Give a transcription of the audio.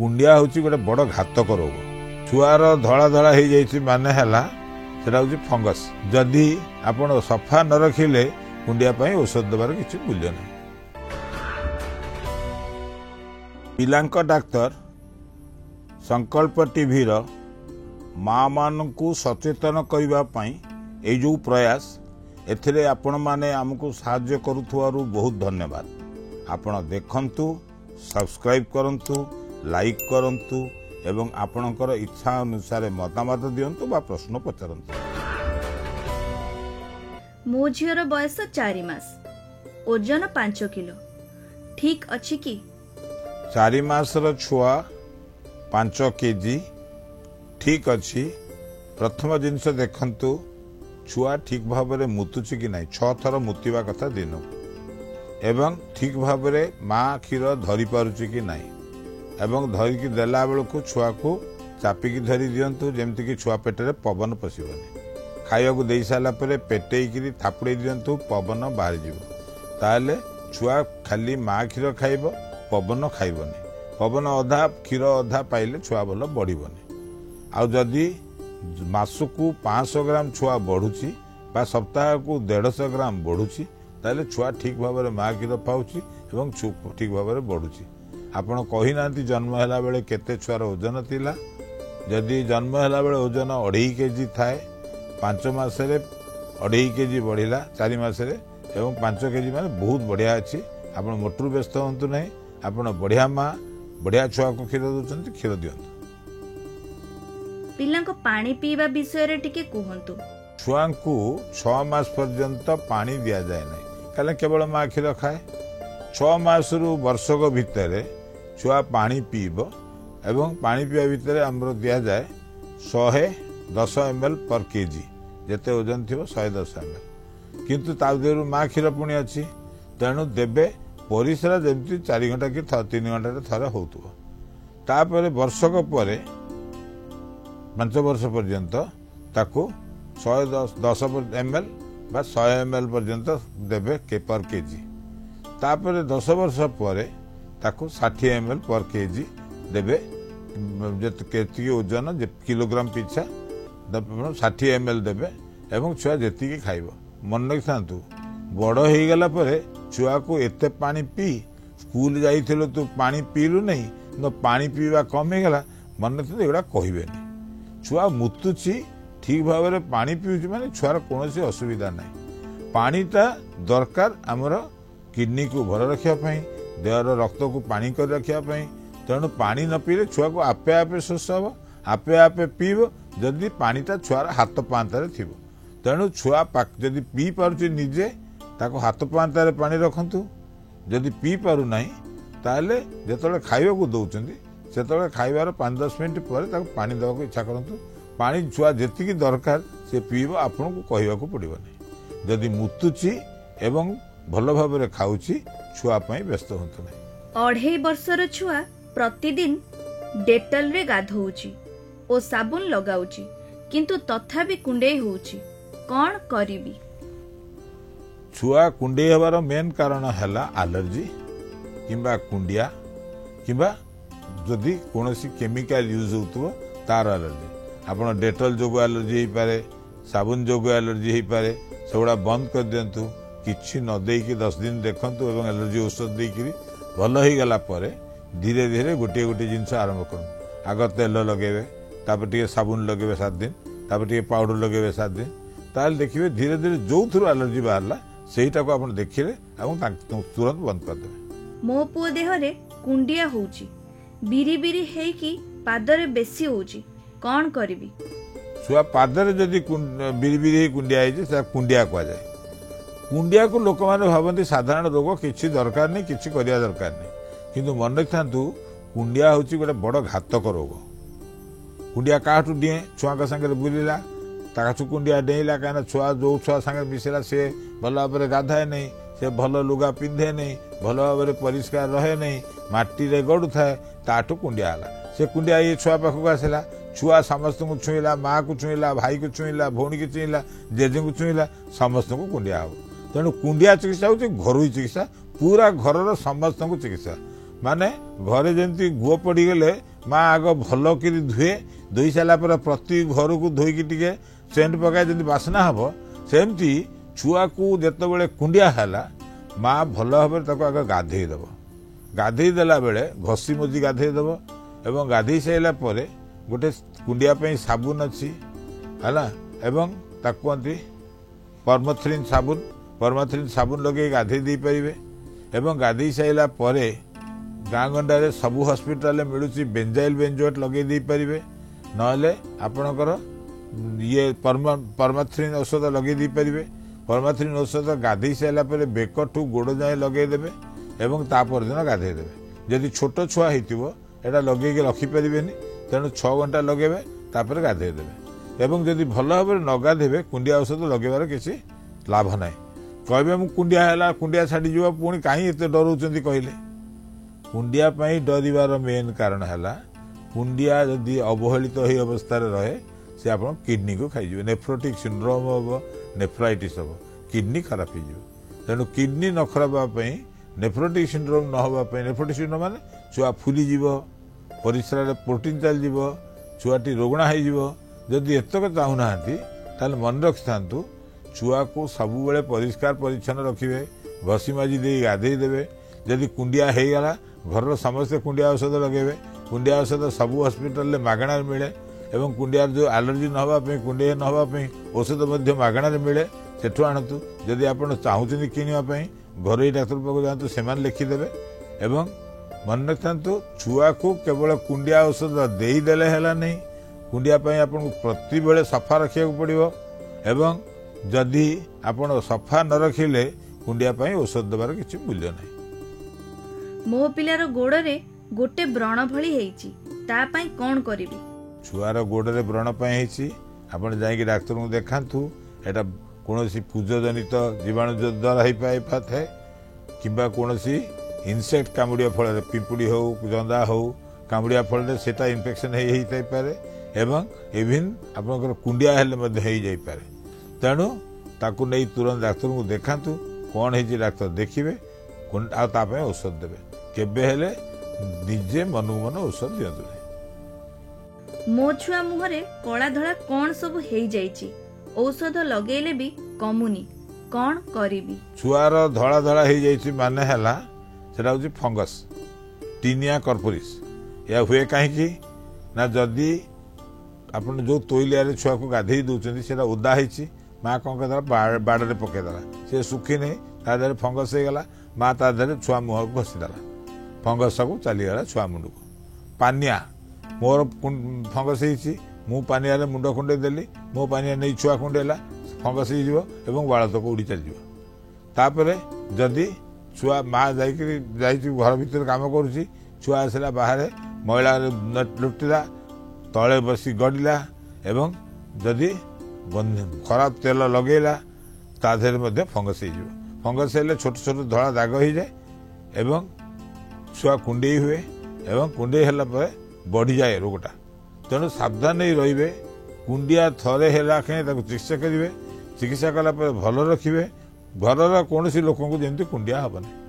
कुंडिया हूँ गोटे बड़ घातक रोग छुआर धड़ा धड़ा हो जाइए माने सेटा हूँ फंगस जदि आपण सफा न रखिले कुंडिया औषध देवार किसी मूल्य ना पिलांक डाक्तर संकल्प टीवी माँ मानू सचेतन करने जो प्रयास एथिरे आपण माने आमको साहाय्य करुथुवारु बहुत धन्यवाद। आपण देखंतु सब्सक्राइब करंतु लाइक करंतु एवं आपणकर इच्छा अनुसार मतामत दियंतु बा प्रश्न पचारंतु। मो झीर बयस 4 मास ओजन 5 किलो ठीक अछि कि 4 मासर छुआ 5 केजी ठीक अछि। प्रथम जिनस देखंतु छुआ ठीक भाव में मुतुची कि नहीं 6 थर मुतिवा कथा दिन एवं ठीक भाव में माँ क्षीर धरी पारुची कि नहीं एवं धरिकी देला बेलू छुआ को चापिकी धरी दिंतु जमती कि छुआ पेटे पवन पशिबनी खाइबा दे सारा पेटेक थापुड़े दिंतु पवन बाहर जाले छुआ खाली माँ क्षीर खाइब पवन खाइबनी पवन अधा क्षीर अधा पाइले छुआ भल बढ़नी आउ जदि मासकू 500 ग्राम छुआ बढ़ुची बा सप्ताह को 150 ग्राम बढ़ुची ताले छुआ ठीक भाव में माँ क्षीर पाउची एवं ठीक भाव में बढ़ुची। आपण कही ना जन्म है बेले केते छुआर ओजन थिला जदि जन्म है बेले ओजन 2.5 केजी थाए 5 मासरे 2.5 केजी बढ़िला 4 मासरे एवं 5 केजी माने बहुत बढ़िया अच्छी आपण मोटरू व्यस्त हूँ नहीं आपण बढ़िया माँ बढ़िया छुआ को क्षीर दौरान क्षीर दिंतु। पिला को पानी पीवा विषय रे टिके कहंतु। छुआ को 6 मास पर्यंत पानी दिया जाए नहीं कल केवल माँ क्षीर खाए 6 मास रु वर्षक भितर छुआ पानी पीब एवं पानी पीवा भितर आमर दि जाए 110 ml पर केजी जेते ओजन थी 110 ml किंतु तादेहरु माँ क्षीर पुणी अच्छी तेणु देवे परिश्रा जमी 4 घंटा कि 3 घंटा थरे होपर वर्षक पर 5 वर्ष पर्यंत ताकू 110 ml बा 100 ml पर्यंत देवे के पर केजी तापर 10 वर्ष पर ताकू 60 ml पर केजी देवे केती ओजन किलोग्राम पिछा 60 ml देवे एवं छुआ जेती खाइब मन रखा बड़ हो गला छुआ को एते पानी पी स्कूल जाइथिलो तू पानी पीलु नहीं न पानी पीवा कम हो गला मन रखते एगुड़ा कहबेनी छुआ मुतुची ठीक भाव में पानी पीऊँ माने छुआर कौन असुविधा ना पानीटा दरकार आमर किडनी को भल रखापी देहर रक्त को पानी कर रखापी तेणु पानी न पीले छुआ को आपे आपे शोष हम आपे आपे पीब जदि पानीटा छुआर हाथ पांतारे थी तेणु छुआ जदि पी पारुची निजे ताको हाथ पांतारे पानी रखंतु जदि पी पारु नहीं ताले जेतले खाइबा को दउचंदी से खाइबार 5-10 मिनट पर पानी देवा इच्छा करूँ पानी छुआ जी दरकार से पीब आपन को कहवा को पड़ो नहीं जदि मुतुची एवं भल भाव में खाऊची छुआ व्यस्त हूँ नहीं। 2.5 वर्षर छुआ प्रतिदिन डेटल रे गाधौची ओ साबुन लगाउची किंतु तथापि कुंडे होउची कौन करिबी। छुआ कुंडे हबार मेन कारण है एलर्जी किंबा कुंडिया किंबा जदि कौन केमिकल यूज हो तार एलर्जी आपड़ डेटल जो एलर्जी हो पारे साबुन जो एलर्जी हो पारे सेगुड़ा बंद कर दिंतु कि न देकी 10 दिन देखु और एलर्जी औषध देकर भल हो गला धीरे धीरे गोटे गोटे जिनस आरंभ कर आग तेल लगे तापर टे साबुन लगे 7 दिन तापर टे पाउडर लगे 7 दिन ताल देखिए धीरे धीरे जो थ्रू एलर्जी बाहर सेटा को आप देखिए तुरंत बंद करदे। मो पुओ देहरे कुंडिया होउची बिरी बिरी है कि पादरे बेसी होउची कौन करिबी। छुआ पादरे जदि बिरी बिरी कुंडिया है कुंडिया कह जाए कुंडिया को लोक मैंने भावती साधारण रोग किसी दरकार नहीं किसी करिया दरकार नहीं किंतु मन रखा कुंडिया हूँ गोटे बड़ घातक रोग कुंडिया काठू डिए छुआ सागर बुलिला ताकू कुंडिया डेला कहीं छुआ जो छुआ सागर मिसेला सी भल भाव में गाधाए नहीं से भल लुगा पिंधे नहीं भल भाव में परिष्कार रहे नहीं माटी रे गड़ू थाए ताठू कुंडिया है से कुंडिया ये छुआ पाखक आसला छुआ समस्त को छुईला माँ को छुईला भाई को छुईला भौणी की छुईला जेजे को छुईला समस्त को कुंडिया हो तेणु कुंडिया चिकित्सा हूँ घर चिकित्सा पूरा घर समस्त को चिकित्सा माने घरे जमी गुह पड़गले माँ आग भल कि धुए धोई सारापर प्रति घर को धोईकी टिके सेंट पकाए जब बासना हम सेमती छुआ को जिते कुंडिया है माँ भल भाव आग गाधेदब गाधेदेला बेले घसी मुजी गाधेदब एवं गाधे सारा गोटे कुंडिया साबुन अच्छी है एवं कहती परमाथ्रिन साबुन लगे गाधे दे पारे एवं गाधे सारा गाँ गंडारे सबू हस्पिटाल मिलूँ बेंजाइल बेंजोएट लगे दे पारे नहले आपणकर ये परमाथ्रिन औषध लगे दे पारे परमाथ्रिन औषध गाधे सारा बेक ठू गोड़ जाए लगेदेवे एवं तापर दिन गाधेदेवे जदि छोट छुआ होता लगे रखिपारे तेणु 6 घंटा लगेबे तापर गाधेदेवे एवं जदि भल भाव न गाधेबे कुंडिया औषध लगेबार किसी लाभ ना कहे मु कुंडिया है कुंडिया छाड़ी जा पुणी कहीं एत डराउं कहले कुंडिया डरबार मेन कारण है कुंडिया जदि अवहेलित हो अवस्था रहे से आप किडनी को खाई नेफ्रोटिक सिंड्रोम हम नेफ्राइटिस हम किडनी खराब हो तेणु किडनी न खराब हाँपाई नेफ्रोटिक सिंड्रोम न हाँपाई नेफ्रोटिक सिंड्रोम माने छुआ फुली परिश्रा प्रोटीन चली छुआटी रोगणा हो जदि एतक चाहूना ताल मन रखि था छुआ को सबुबले परिष्कार परिच्छन्न रखिए घसी माजी दे गाधेदेवे जदि कुंडिया हो गला घर समस्ते कुंडिया औषध लगे कुंडिया औषध सबू हस्पिटाल मागणार मिले एवं कुंडिया जो एलर्जी न होगापी कुंडिया न होगापी औषध मागणार मिले सेठू आणतु जदि आप चाहूँ किणवाई घर डाक्तर पाक जातु से लिखिदेवे एवं मन रखि था छुआ को केवल कुंडिया औषध देदेले है नहीं कुंडिया आपको प्रति बेले सफा रखा पड़ो एवं जदि आपण सफा न रखिले कुंडिया औषध देवार किसी मूल्य नहीं मो पिलार गोड़े गोटे व्रण भली हेची ता पई कोन करिवि छुआर गोड़े व्रण आपण जाइए डाक्तर को देखातु एटा कौन पूज जनित जीवाणु द्वारा हो पाए कि कौन इनसेक्ट कामुड़िया फल पिंपुड़ी हो जंदा हो कामुड़िया फल से इन्फेक्शन हो पारे एवं इविन आपंकर कुंडिया हेले हो जाए तेणु ताकू नहीं तुरंत डाक्तर को देखातु कौन है डाक्तर देखिए औषध देवे केबे हेले निजे मनु मन औषध दियंतु मो छुआ मुहरे कला धड़ा कौन सब हेई जाइची औषध लगेले भी कमुनी कौन करिवि छुआर धड़ा धड़ा हो जाइची माने हला सेटा होची फंगस टीनिया कर्पोरिस या हुए कहीं ना जदि आपन जो तोइलिया छुआ को गाधे दौरान से ओदा होती माँ कौन कर बाड़े पकईदेला सी सुखी नहीं तादे फंगस हो गला माँ तादे छुआ मुह को घसीदेला फंगस को चलीगला छुआ मुंड को पानिया मोर फंगस हो पानिया मुंड कुंडे देली मो पानिया नहीं छुआ कुंडेला फंगस हो बाल तक उड़ी चलीपर जदि छुआ माँ जा घर भर कम कर छुआ आसला बाहर मैला लुटिला तले बसी गड़िला एवं जदि खराब तेल लगेला ताधे फंगस हो फंगस हेले छोट छोट धड़ा दाग हो जाए एवं छुआ कुंडे हुए एवं कुंडे होला बढ़ी जाए रोगटा तेणु सावधान रे कुंडिया थरे है चिकित्सा करेंगे चिकित्सा कला भल रखिए घर कौन लोक जमी कुंडिया हेनी।